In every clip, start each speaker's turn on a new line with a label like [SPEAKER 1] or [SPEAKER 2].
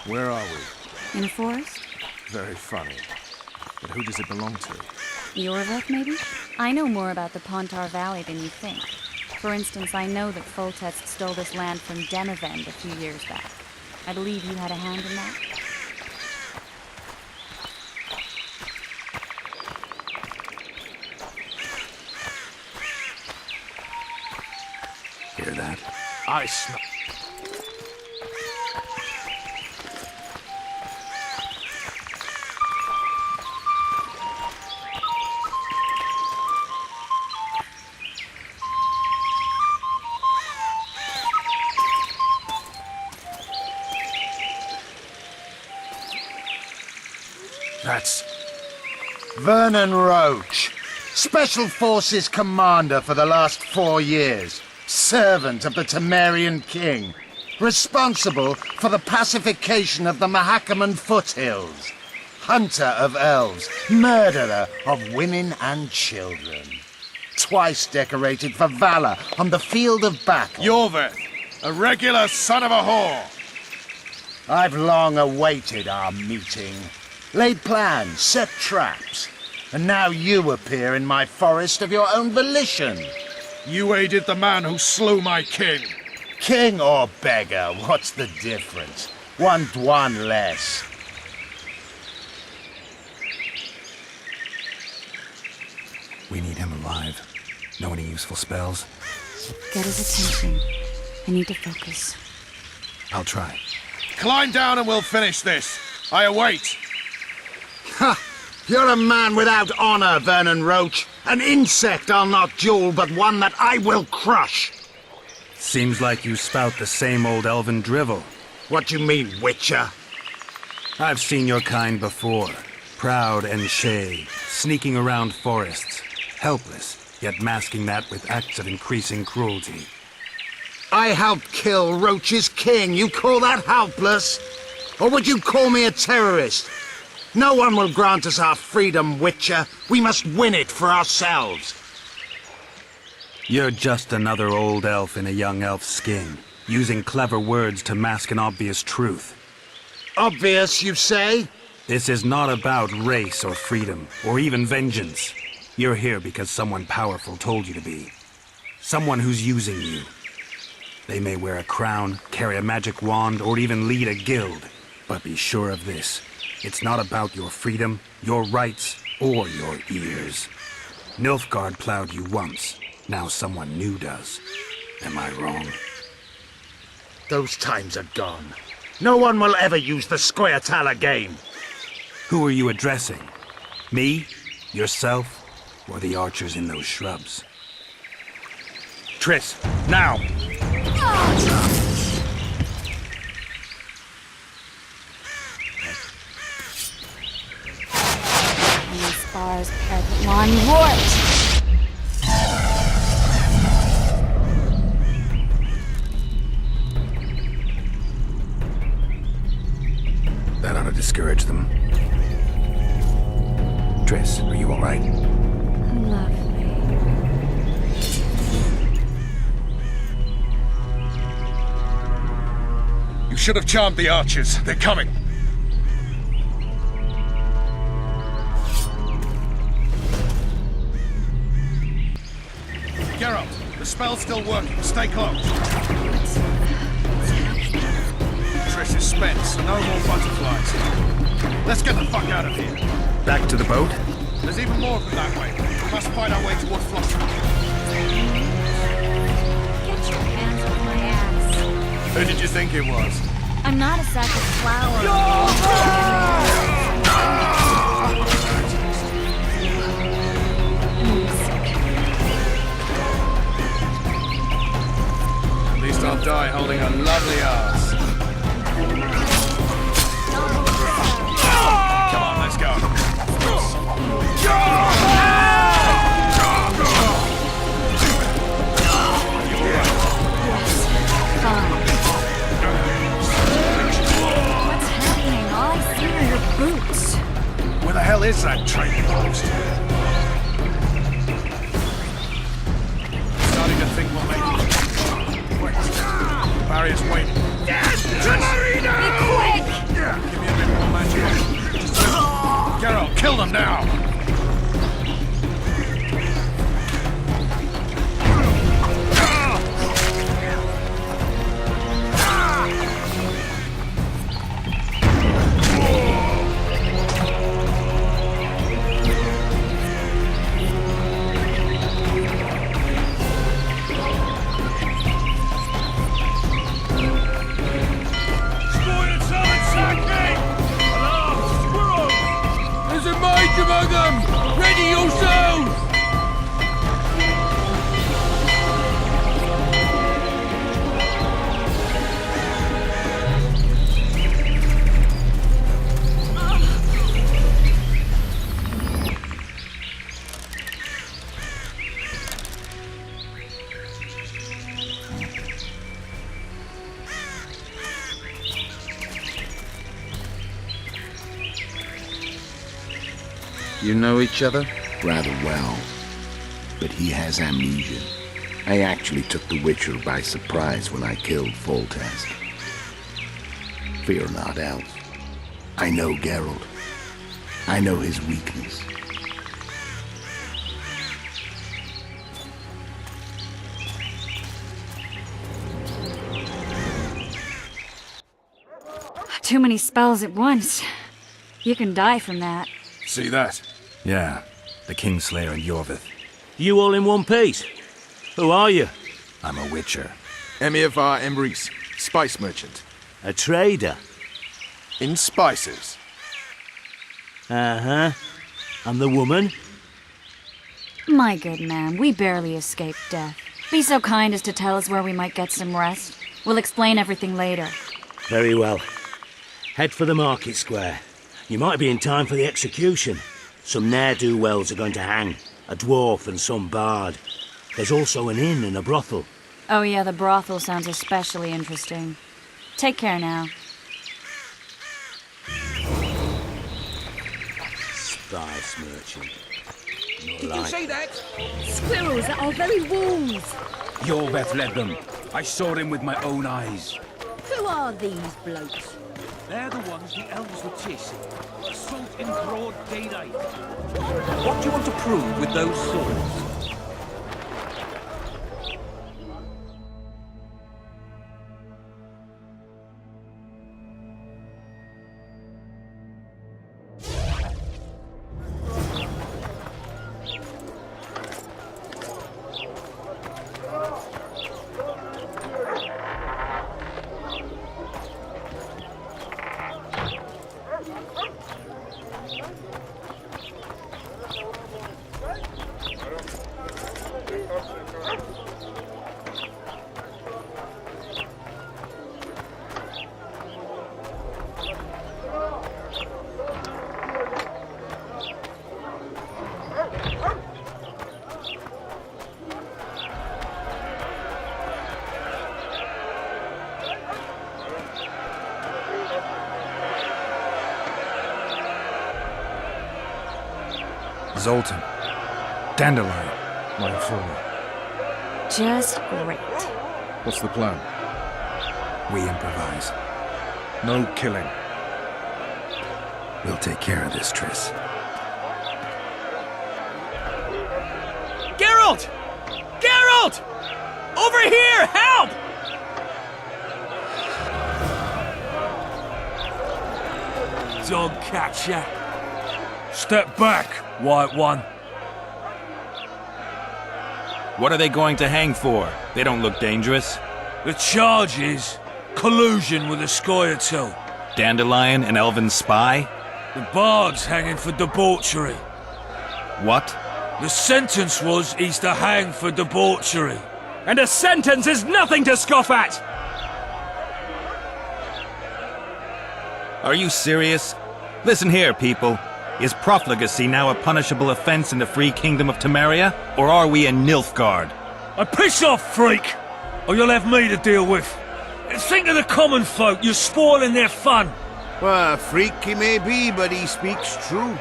[SPEAKER 1] Where are we?
[SPEAKER 2] In a forest?
[SPEAKER 1] Very funny. But who does it belong to?
[SPEAKER 2] Yorvik, maybe? I know more about the Pontar Valley than you think. For instance, I know that Foltest stole this land from Demavend a few years back. I believe you had a hand in that?
[SPEAKER 3] Hear that?
[SPEAKER 1] I smell. That's...
[SPEAKER 4] Vernon Roach, Special Forces Commander for the last 4 years, servant of the Temerian King, responsible for the pacification of the Mahakaman foothills, hunter of elves, murderer of women and children, twice decorated for valor on the field of battle.
[SPEAKER 1] Yorvik, a regular son of a whore!
[SPEAKER 4] I've long awaited our meeting. Laid plans, set traps, and now you appear in my forest of your own volition.
[SPEAKER 1] You aided the man who slew my king.
[SPEAKER 4] King or beggar, what's the difference? One less.
[SPEAKER 3] We need him alive. Know any useful spells?
[SPEAKER 2] Get his attention. I need to focus.
[SPEAKER 3] I'll try.
[SPEAKER 1] Climb down and we'll finish this. I await.
[SPEAKER 4] Ha! You're a man without honor, Vernon Roach. An insect I'll not duel, but one that I will crush.
[SPEAKER 3] Seems like you spout the same old elven drivel.
[SPEAKER 4] What do you mean, Witcher?
[SPEAKER 3] I've seen your kind before. Proud and shay, sneaking around forests. Helpless, yet masking that with acts of increasing cruelty.
[SPEAKER 4] I helped kill Roach's king. You call that helpless? Or would you call me a terrorist? No one will grant us our freedom, Witcher. We must win it for ourselves.
[SPEAKER 3] You're just another old elf in a young elf's skin, using clever words to mask an obvious truth.
[SPEAKER 4] Obvious, you say?
[SPEAKER 3] This is not about race or freedom, or even vengeance. You're here because someone powerful told you to be. Someone who's using you. They may wear a crown, carry a magic wand, or even lead a guild. But be sure of this. It's not about your freedom, your rights, or your ears. Nilfgaard plowed you once. Now someone new does. Am I wrong?
[SPEAKER 4] Those times are gone. No one will ever use the Square again.
[SPEAKER 3] Who are you addressing? Me? Yourself? Or the archers in those shrubs? Triss, now!
[SPEAKER 2] Spars, parapet lawn, right!
[SPEAKER 3] That ought to discourage them. Triss, are you all right?
[SPEAKER 2] Lovely.
[SPEAKER 1] You should have charmed the archers. They're coming. Geralt, the spell's still working. Stay close. Triss is spent, so no more butterflies. Let's get the fuck out of here.
[SPEAKER 3] Back to the boat?
[SPEAKER 1] There's even more from that way. We must find our way toward Flotsam.
[SPEAKER 2] Get your hands off my ass.
[SPEAKER 1] Who did you think it was?
[SPEAKER 2] I'm not a sack of flour.
[SPEAKER 1] At least I'll die holding a lovely ass. Come on, let's go.
[SPEAKER 2] What's happening? All I see are your boots.
[SPEAKER 1] Where the hell is that training post? Starting to think we'll make it. Wait. The barrier's waiting.
[SPEAKER 2] Be quick!
[SPEAKER 1] them now!
[SPEAKER 5] Among them! Ready yourselves!
[SPEAKER 4] You know each other?
[SPEAKER 6] Rather well, but he has amnesia. I actually took the Witcher by surprise when I killed Foltest. Fear not, Elf. I know Geralt. I know his weakness.
[SPEAKER 2] Too many spells at once. You can die from that.
[SPEAKER 1] See that?
[SPEAKER 3] Yeah, the Kingslayer and Yorvith.
[SPEAKER 5] You all in one piece? Who are you?
[SPEAKER 3] I'm a Witcher.
[SPEAKER 7] Emir var Emrys, spice merchant.
[SPEAKER 5] A trader?
[SPEAKER 7] In spices.
[SPEAKER 5] Uh-huh. And the woman?
[SPEAKER 2] My good man, we barely escaped death. Be so kind as to tell us where we might get some rest. We'll explain everything later.
[SPEAKER 5] Very well. Head for the market square. You might be in time for the execution. Some ne'er-do-wells are going to hang. A dwarf and some bard. There's also an inn and a brothel.
[SPEAKER 2] Oh yeah, the brothel sounds especially interesting. Take care now.
[SPEAKER 5] Spice merchant. Not
[SPEAKER 8] Did
[SPEAKER 5] like...
[SPEAKER 8] you see that? Squirrels at our very walls.
[SPEAKER 9] Yorveth led them. I saw him with my own eyes.
[SPEAKER 8] Who are these blokes?
[SPEAKER 9] They're the ones the elves were chasing. Assault in broad daylight. What do you want to prove with those swords?
[SPEAKER 3] Zoltan. Dandelion. My informer.
[SPEAKER 2] Just great.
[SPEAKER 1] What's the plan?
[SPEAKER 3] We improvise.
[SPEAKER 1] No killing.
[SPEAKER 3] We'll take care of this, Triss.
[SPEAKER 5] Geralt! Geralt! Over here! Help! Dog catcher.
[SPEAKER 1] Step back, White One.
[SPEAKER 10] What are they going to hang for? They don't look dangerous.
[SPEAKER 5] The charge is collusion with the Scoia'tael.
[SPEAKER 10] Dandelion, an elven spy?
[SPEAKER 5] The bard's hanging for debauchery.
[SPEAKER 10] What?
[SPEAKER 5] The sentence was he's to hang for debauchery.
[SPEAKER 10] And a sentence is nothing to scoff at! Are you serious? Listen here, people. Is profligacy now a punishable offense in the free kingdom of Temeria? Or are we in Nilfgaard?
[SPEAKER 5] Piss off, freak! Or you'll have me to deal with. And think of the common folk, you're spoiling their fun.
[SPEAKER 4] Well, a freak he may be, but he speaks true.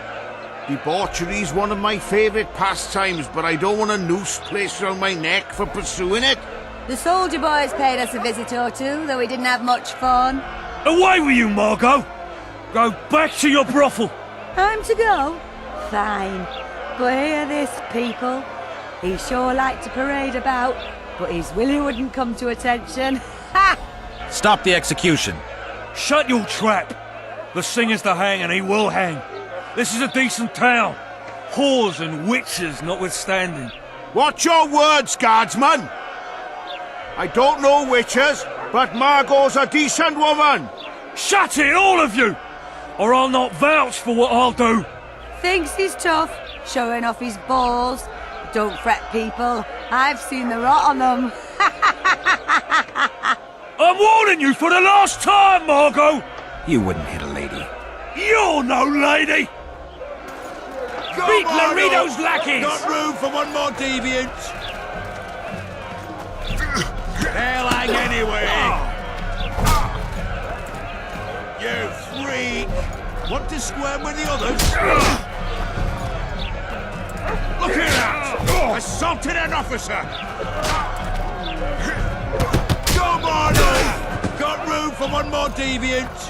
[SPEAKER 4] Debauchery's one of my favourite pastimes, but I don't want a noose placed around my neck for pursuing it.
[SPEAKER 8] The soldier boys paid us a visit or two, though we didn't have much fun.
[SPEAKER 5] Away with you, Margot! Go back to your brothel!
[SPEAKER 8] Time to go? fine. But hear this, people. He sure liked to parade about, but his willy wouldn't come to attention. Ha!
[SPEAKER 10] Stop the execution.
[SPEAKER 9] Shut your trap! The singer's to hang and he will hang. This is a decent town. Whores and witches notwithstanding.
[SPEAKER 4] Watch your words, guardsman! I don't know witches, but Margot's a decent woman!
[SPEAKER 9] Shut it, all of you! Or I'll not vouch for what I'll do.
[SPEAKER 8] Thinks he's tough, showing off his balls. Don't fret, people. I've seen the rot on them.
[SPEAKER 9] I'm warning you for the last time, Margot!
[SPEAKER 3] You wouldn't hit a lady.
[SPEAKER 9] You're no lady! Beat Laredo's lackeys!
[SPEAKER 4] Not room for one more deviant! They'll hang anyway! You freak! Want to squirm with the others? Look at that! Assaulted an officer! Come on, got room for one more deviant!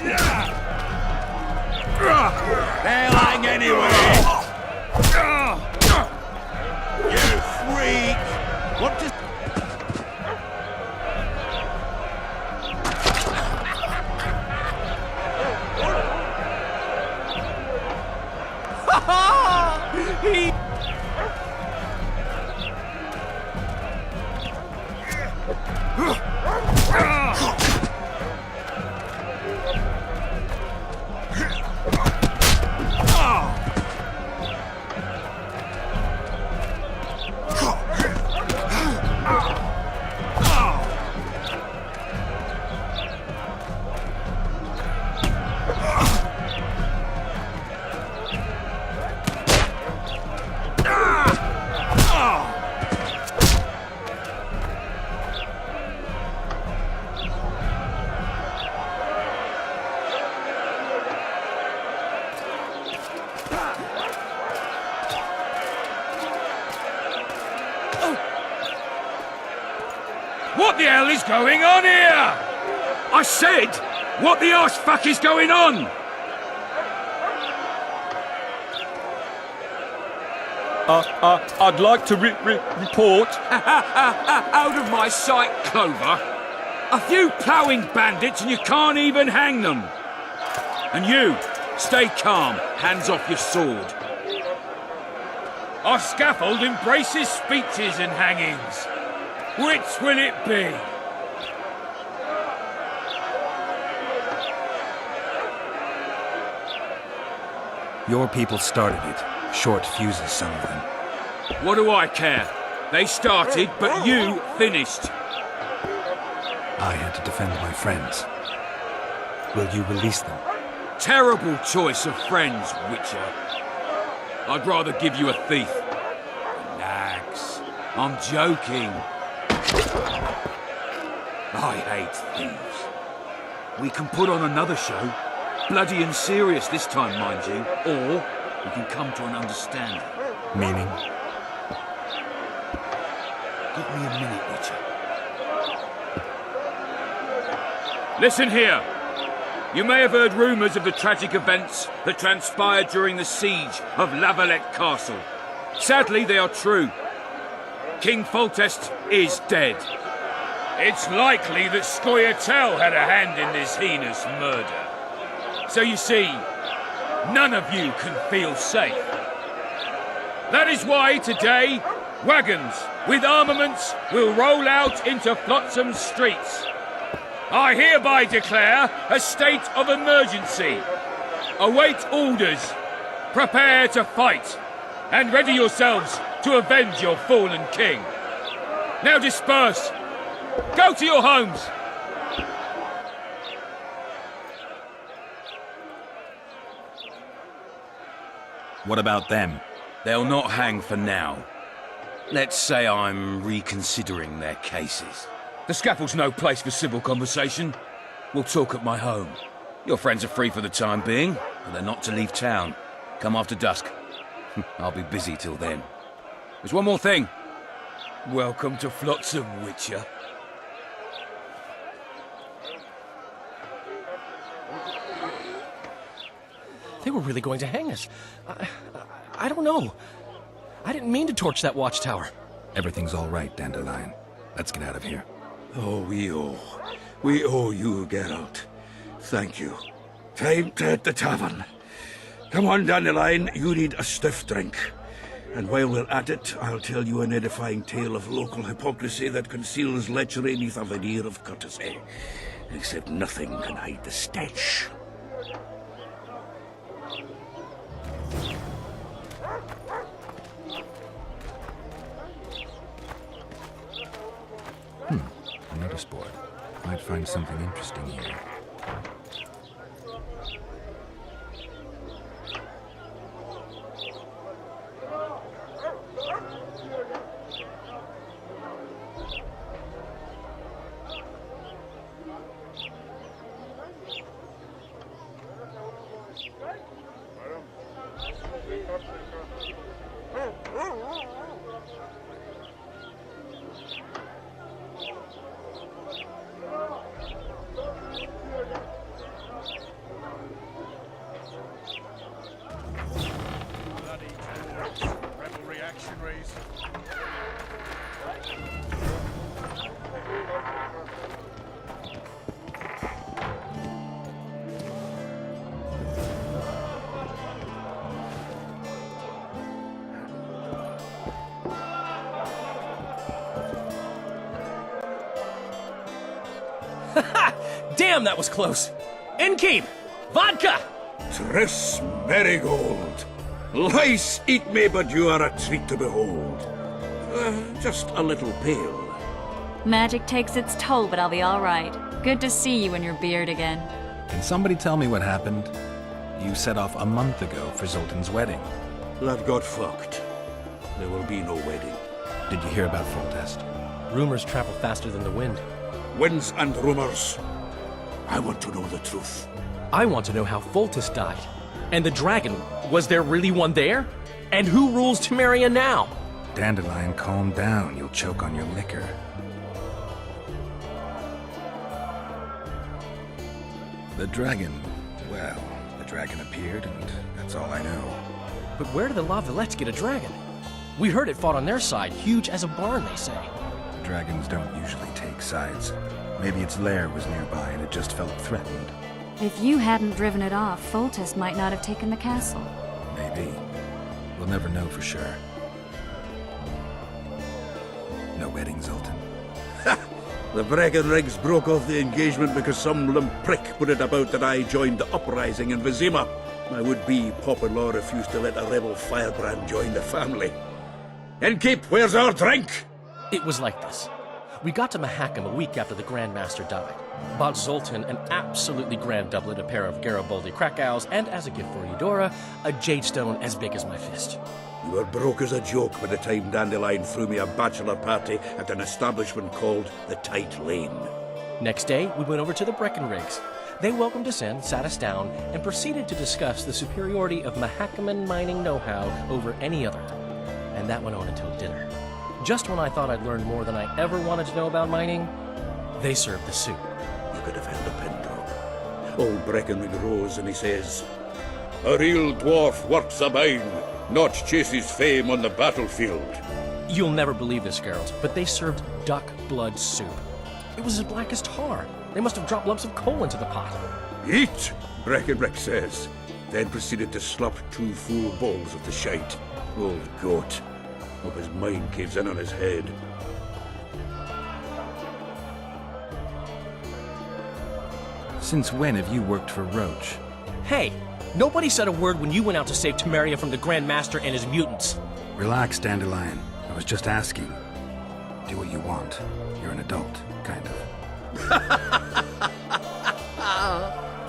[SPEAKER 4] They'll hang anyway! You freak! What does...
[SPEAKER 9] What the hell is going on here? I said, what the arse fuck is going on? I'd like to report. Out of my sight, Clover. A few ploughing bandits and you can't even hang them. And you, stay calm, hands off your sword. Our scaffold embraces speeches and hangings. Which will it be?
[SPEAKER 3] Your people started it. Short fuses, some of them.
[SPEAKER 9] What do I care? They started, but you finished.
[SPEAKER 3] I had to defend my friends. Will you release them?
[SPEAKER 9] Terrible choice of friends, Witcher. I'd rather give you a thief. Relax. I'm joking. I hate thieves. We can put on another show. Bloody and serious this time, mind you. Or we can come to an understanding.
[SPEAKER 3] Meaning?
[SPEAKER 9] Give me a minute, Witcher. Listen here. You may have heard rumours of the tragic events that transpired during the siege of Lavalette Castle. Sadly, they are true. King Foltest is dead. It's likely that Scoia'tael had a hand in this heinous murder. So you see, none of you can feel safe. That is why today, wagons with armaments will roll out into Flotsam's streets. I hereby declare a state of emergency. Await orders. Prepare to fight. And ready yourselves to avenge your fallen king. Now disperse. Go to your homes.
[SPEAKER 10] What about them?
[SPEAKER 9] They'll not hang for now. Let's say I'm reconsidering their cases. The scaffold's no place for civil conversation. We'll talk at my home. Your friends are free for the time being, but they're not to leave town. Come after dusk. I'll be busy till then. There's one more thing. Welcome to Flotsam, Witcher.
[SPEAKER 11] They were really going to hang us. I don't know. I didn't mean to torch that watchtower.
[SPEAKER 3] Everything's all right, Dandelion. Let's get out of here.
[SPEAKER 9] Oh, we owe you, Geralt. Thank you. Time to hit the tavern. Come on, Dandelion, you need a stiff drink. And while we're at it, I'll tell you an edifying tale of local hypocrisy that conceals lechery neath a veneer of courtesy. Except nothing can hide the stench.
[SPEAKER 3] A notice board. Might find something interesting here.
[SPEAKER 1] Bloody rebel reactionaries.
[SPEAKER 11] Damn, that was close. Innkeep! Vodka!
[SPEAKER 9] Tris Marigold. Lice eat me, but you are a treat to behold. Just a little pale.
[SPEAKER 2] Magic takes its toll, but I'll be all right. Good to see you in your beard again.
[SPEAKER 3] Can somebody tell me what happened? You set off a month ago for Zoltan's wedding.
[SPEAKER 9] That got fucked. There will be no wedding.
[SPEAKER 3] Did you hear about Foltest?
[SPEAKER 11] Rumors travel faster than the wind.
[SPEAKER 9] Winds and rumors. I want to know the truth.
[SPEAKER 11] I want to know how Foltest died. And the dragon, was there really one there? And who rules Temeria now?
[SPEAKER 3] Dandelion, calm down. You'll choke on your liquor. The dragon... well, the dragon appeared, and that's all I know.
[SPEAKER 11] But where do the Lavalettes get a dragon? We heard it fought on their side, huge as a barn, they say.
[SPEAKER 3] Dragons don't usually take sides. Maybe its lair was nearby and it just felt threatened.
[SPEAKER 2] If you hadn't driven it off, Foltest might not have taken the castle.
[SPEAKER 3] Maybe. We'll never know for sure. No wedding, Zoltan.
[SPEAKER 9] The Breckenrigs broke off the engagement because some limp prick put it about that I joined the uprising in Vizima. My would-be pop-in-law refused to let a rebel firebrand join the family. Innkeep, where's our drink?
[SPEAKER 11] It was like this. We got to Mahakam a week after the Grand Master died. Bought Zoltan an absolutely grand doublet, a pair of Garibaldi Krakau's, and as a gift for Eudora, a jade stone as big as my fist.
[SPEAKER 9] You were broke as a joke by the time Dandelion threw me a bachelor party at an establishment called the Tight Lane.
[SPEAKER 11] Next day, we went over to the Breckenrigs. They welcomed us in, sat us down, and proceeded to discuss the superiority of Mahakaman mining know-how over any other. And that went on until dinner. Just when I thought I'd learned more than I ever wanted to know about mining, they served the soup.
[SPEAKER 9] You could have held a pin drop. Old Breckenrig rose and he says, "A real dwarf works a mine, not chases fame on the battlefield."
[SPEAKER 11] You'll never believe this, Geralt, but they served duck blood soup. It was as black as tar. They must have dropped lumps of coal into the pot.
[SPEAKER 9] "Eat," Breckenrig says, then proceeded to slop 2 full bowls of the shite. Old goat. Hope his mind caves in on his head.
[SPEAKER 3] Since when have you worked for Roach?
[SPEAKER 11] Hey, nobody said a word when you went out to save Temeria from the Grand Master and his mutants.
[SPEAKER 3] Relax, Dandelion. I was just asking. Do what you want. You're an adult, kind of.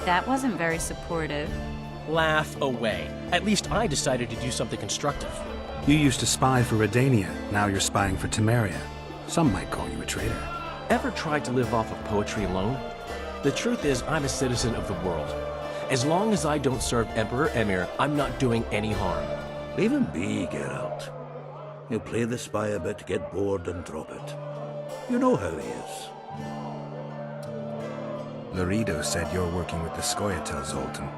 [SPEAKER 2] That wasn't very supportive.
[SPEAKER 11] Laugh away. At least I decided to do something constructive.
[SPEAKER 3] You used to spy for Redania. Now you're spying for Temeria. Some might call you a traitor.
[SPEAKER 11] Ever tried to live off of poetry alone? The truth is, I'm a citizen of the world. As long as I don't serve Emperor Emir, I'm not doing any harm.
[SPEAKER 9] Leave him be, Geralt. He'll play the spy a bit, get bored, and drop it. You know how he is.
[SPEAKER 3] Laredo said you're working with the Scoia'tael, Zoltan.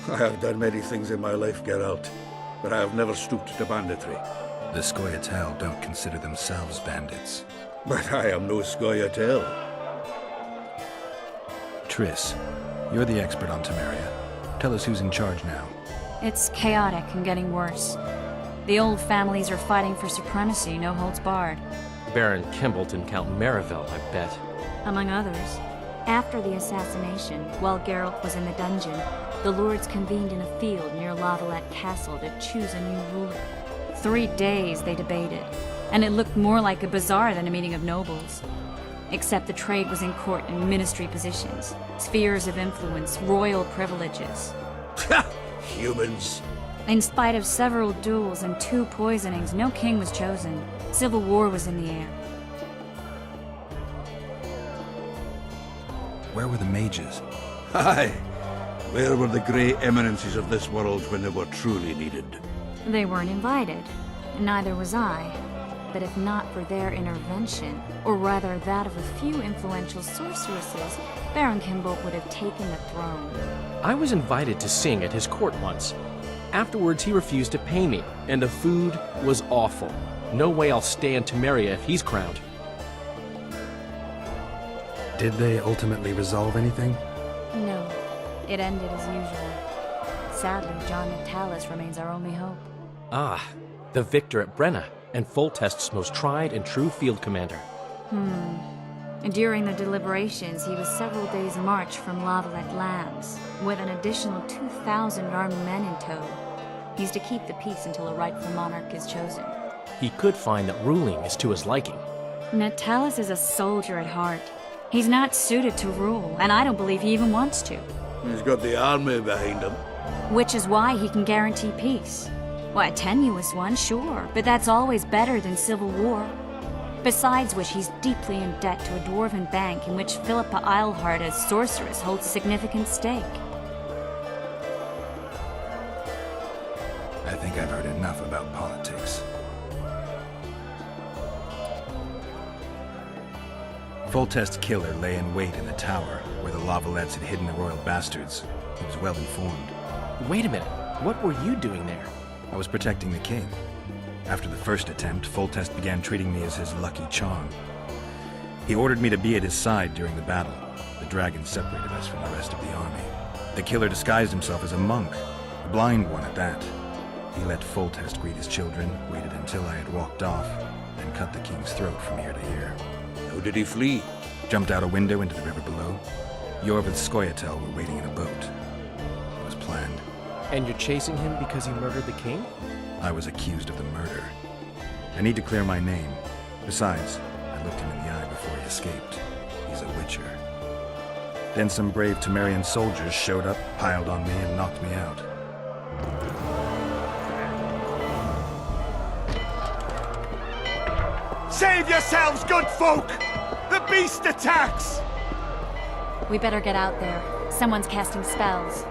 [SPEAKER 12] I have done many things in my life, Geralt, but I have never stooped to banditry.
[SPEAKER 3] The Scoia'tael don't consider themselves bandits.
[SPEAKER 12] But I am no Scoia'tael.
[SPEAKER 3] Triss, you're the expert on Temeria. Tell us who's in charge now.
[SPEAKER 2] It's chaotic and getting worse. The old families are fighting for supremacy, no holds barred.
[SPEAKER 11] Baron Kimbolt and Count Marivel, I bet.
[SPEAKER 2] Among others. After the assassination, while Geralt was in the dungeon, the lords convened in a field near Lavalette Castle to choose a new ruler. 3 days they debated, and it looked more like a bazaar than a meeting of nobles. Except the trade was in court and ministry positions, spheres of influence, royal privileges.
[SPEAKER 12] Humans.
[SPEAKER 2] In spite of several duels and 2 poisonings, no king was chosen. Civil war was in the air.
[SPEAKER 3] Where were the mages?
[SPEAKER 12] Aye. Where were the grey eminences of this world when they were truly needed?
[SPEAKER 2] They weren't invited. Neither was I. But if not for their intervention, or rather that of a few influential sorceresses, Baron Kimbolt would have taken the throne.
[SPEAKER 11] I was invited to sing at his court once. Afterwards, he refused to pay me, and the food was awful. No way I'll stay in Temeria if he's crowned.
[SPEAKER 3] Did they ultimately resolve anything?
[SPEAKER 2] No. It ended as usual. Sadly, John Natalis remains our only hope.
[SPEAKER 11] Ah, the victor at Brenna, and Foltest's most tried and true field commander.
[SPEAKER 2] During the deliberations, he was several days' march from Lavalette Lands, with an additional 2,000 armed men in tow. He's to keep the peace until a rightful monarch is chosen.
[SPEAKER 11] He could find that ruling is to his liking.
[SPEAKER 2] Natalis is a soldier at heart. He's not suited to rule, and I don't believe he even wants to.
[SPEAKER 12] He's got the army behind him.
[SPEAKER 2] Which is why he can guarantee peace. Why, a tenuous one, sure, but that's always better than civil war. Besides which, he's deeply in debt to a dwarven bank in which Philippa Eilhart, as sorceress, holds a significant stake.
[SPEAKER 3] I think I've heard enough about politics. Foltest's killer lay in wait in the tower, where the Lavalettes had hidden the royal bastards. He was well informed.
[SPEAKER 11] Wait a minute, what were you doing there?
[SPEAKER 3] I was protecting the king. After the first attempt, Foltest began treating me as his lucky charm. He ordered me to be at his side during the battle. The dragon separated us from the rest of the army. The killer disguised himself as a monk, a blind one at that. He let Foltest greet his children, waited until I had walked off, then cut the king's throat from ear to ear.
[SPEAKER 12] How did he flee?
[SPEAKER 3] Jumped out a window into the river below. Yorvith's Scoia'tael were waiting in a boat. It was planned.
[SPEAKER 11] And you're chasing him because he murdered the king?
[SPEAKER 3] I was accused of the murder. I need to clear my name. Besides, I looked him in the eye before he escaped. He's a witcher. Then some brave Temerian soldiers showed up, piled on me, and knocked me out.
[SPEAKER 1] Save yourselves, good folk! The beast attacks!
[SPEAKER 2] We better get out there. Someone's casting spells.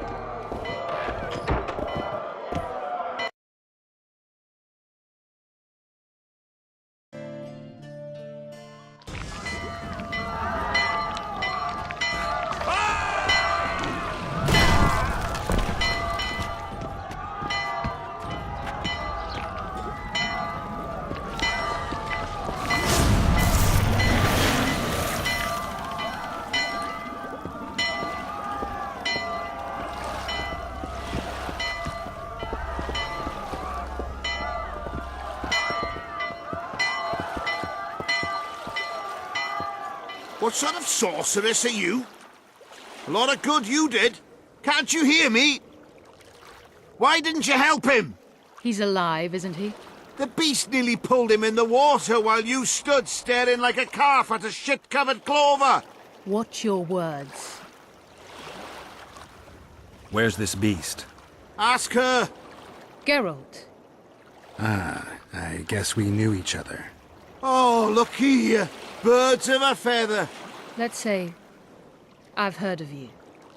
[SPEAKER 4] What sort of sorceress are you? A lot of good you did. Can't you hear me? Why didn't you help him?
[SPEAKER 13] He's alive, isn't he?
[SPEAKER 4] The beast nearly pulled him in the water while you stood staring like a calf at a shit-covered clover.
[SPEAKER 13] Watch your words.
[SPEAKER 3] Where's this beast?
[SPEAKER 4] Ask her.
[SPEAKER 13] Geralt.
[SPEAKER 3] Ah, I guess we knew each other.
[SPEAKER 4] Oh, look here. Birds of a feather.
[SPEAKER 13] Let's say I've heard of you.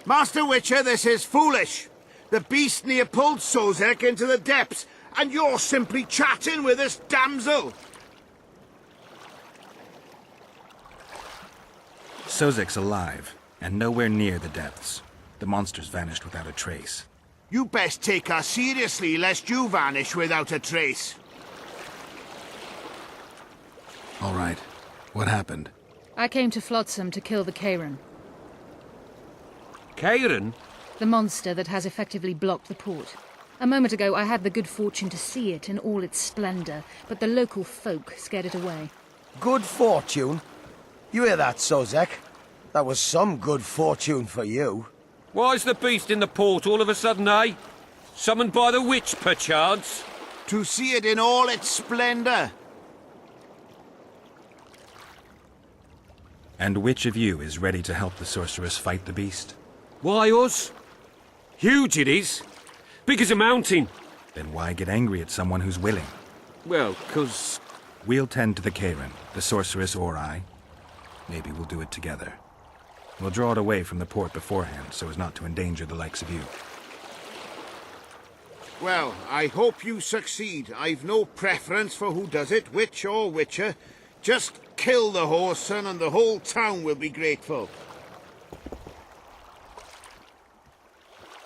[SPEAKER 4] Master Witcher, this is foolish. The beast near pulled Sozek into the depths, and you're simply chatting with this damsel.
[SPEAKER 3] Sozek's alive, and nowhere near the depths. The monsters vanished without a trace.
[SPEAKER 4] You best take us seriously, lest you vanish without a trace.
[SPEAKER 3] All right. What happened?
[SPEAKER 13] I came to Flotsam to kill the Karen,
[SPEAKER 9] Karen?
[SPEAKER 13] the monster that has effectively blocked the port. A moment ago, I had the good fortune to see it in all its splendor, but the local folk scared it away.
[SPEAKER 14] Good fortune? You hear that, Sozek? That was some good fortune for you.
[SPEAKER 9] Why's the beast in the port all of a sudden, eh? Summoned by the witch, perchance?
[SPEAKER 4] To see it in all its splendor.
[SPEAKER 3] And which of you is ready to help the sorceress fight the beast?
[SPEAKER 9] Why, us? Huge it is. Big as a mountain.
[SPEAKER 3] Then why get angry at someone who's willing?
[SPEAKER 9] Well, 'cause...
[SPEAKER 3] We'll tend to the Karen, the sorceress or I. Maybe we'll do it together. We'll draw it away from the port beforehand so as not to endanger the likes of you.
[SPEAKER 4] Well, I hope you succeed. I've no preference for who does it, witch or witcher. Just kill the whoreson and the whole town will be grateful.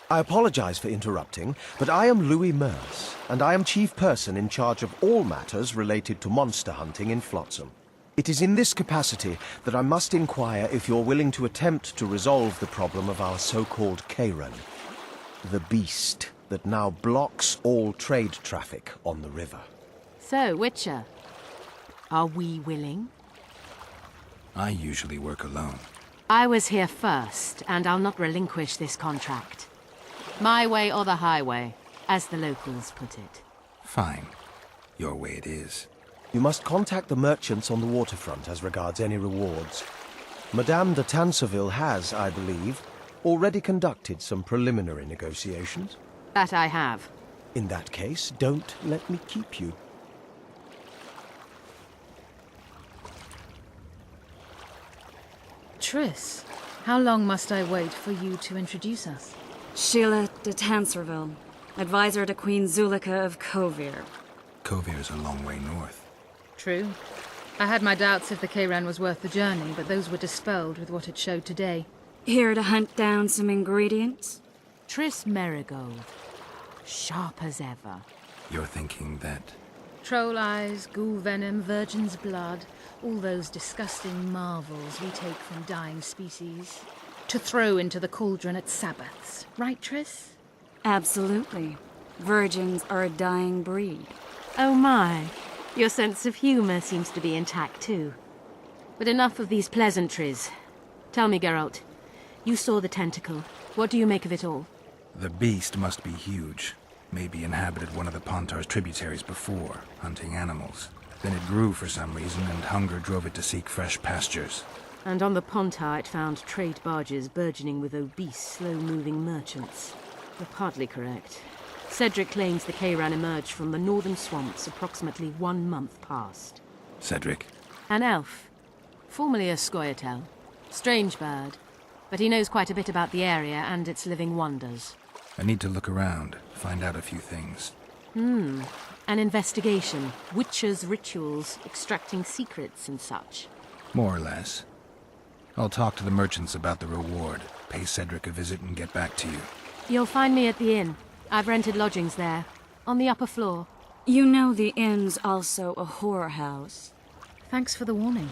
[SPEAKER 14] I apologize for interrupting, but I am Louis Merce, and I am chief person in charge of all matters related to monster hunting in Flotsam. It is in this capacity that I must inquire if you're willing to attempt to resolve the problem of our so-called Karen, the beast that now blocks all trade traffic on the river.
[SPEAKER 15] So, Witcher, are we willing?
[SPEAKER 3] I usually work alone.
[SPEAKER 15] I was here first, and I'll not relinquish this contract. My way or the highway, as the locals put it.
[SPEAKER 3] Fine. Your way it is.
[SPEAKER 14] You must contact the merchants on the waterfront as regards any rewards. Madame de Tanseville has, I believe, already conducted some preliminary negotiations.
[SPEAKER 15] That I have.
[SPEAKER 14] In that case, don't let me keep you.
[SPEAKER 13] Triss, how long must I wait for you to introduce us?
[SPEAKER 2] Sheila de Tanserville, advisor to Queen Zulika of Kovir.
[SPEAKER 3] Kovir's a long way north.
[SPEAKER 13] True. I had my doubts if the Kayran was worth the journey, but those were dispelled with what it showed today.
[SPEAKER 2] Here to hunt down some ingredients?
[SPEAKER 15] Triss Merigold. Sharp as ever.
[SPEAKER 3] You're thinking that...
[SPEAKER 13] Troll eyes, ghoul venom, virgin's blood, all those disgusting marvels we take from dying species, to throw into the cauldron at Sabbaths. Right, Triss?
[SPEAKER 2] Absolutely. Virgins are a dying breed.
[SPEAKER 15] Oh my. Your sense of humor seems to be intact too. But enough of these pleasantries. Tell me, Geralt, you saw the tentacle. What do you make of it all?
[SPEAKER 3] The beast must be huge. Maybe inhabited one of the Pontar's tributaries before, hunting animals. Then it grew for some reason, and hunger drove it to seek fresh pastures.
[SPEAKER 15] And on the Pontar it found trade barges burgeoning with obese, slow-moving merchants. You're partly correct. Cedric claims the Kayran emerged from the northern swamps approximately 1 month past.
[SPEAKER 3] Cedric?
[SPEAKER 15] An elf. Formerly a Scoia'tael. Strange bird. But he knows quite a bit about the area and its living wonders.
[SPEAKER 3] I need to look around, find out a few things.
[SPEAKER 15] An investigation. Witches' rituals, extracting secrets and such.
[SPEAKER 3] More or less. I'll talk to the merchants about the reward, pay Cedric a visit and get back to you.
[SPEAKER 15] You'll find me at the inn. I've rented lodgings there, on the upper floor.
[SPEAKER 2] You know the inn's also a whorehouse.
[SPEAKER 13] Thanks for the warning.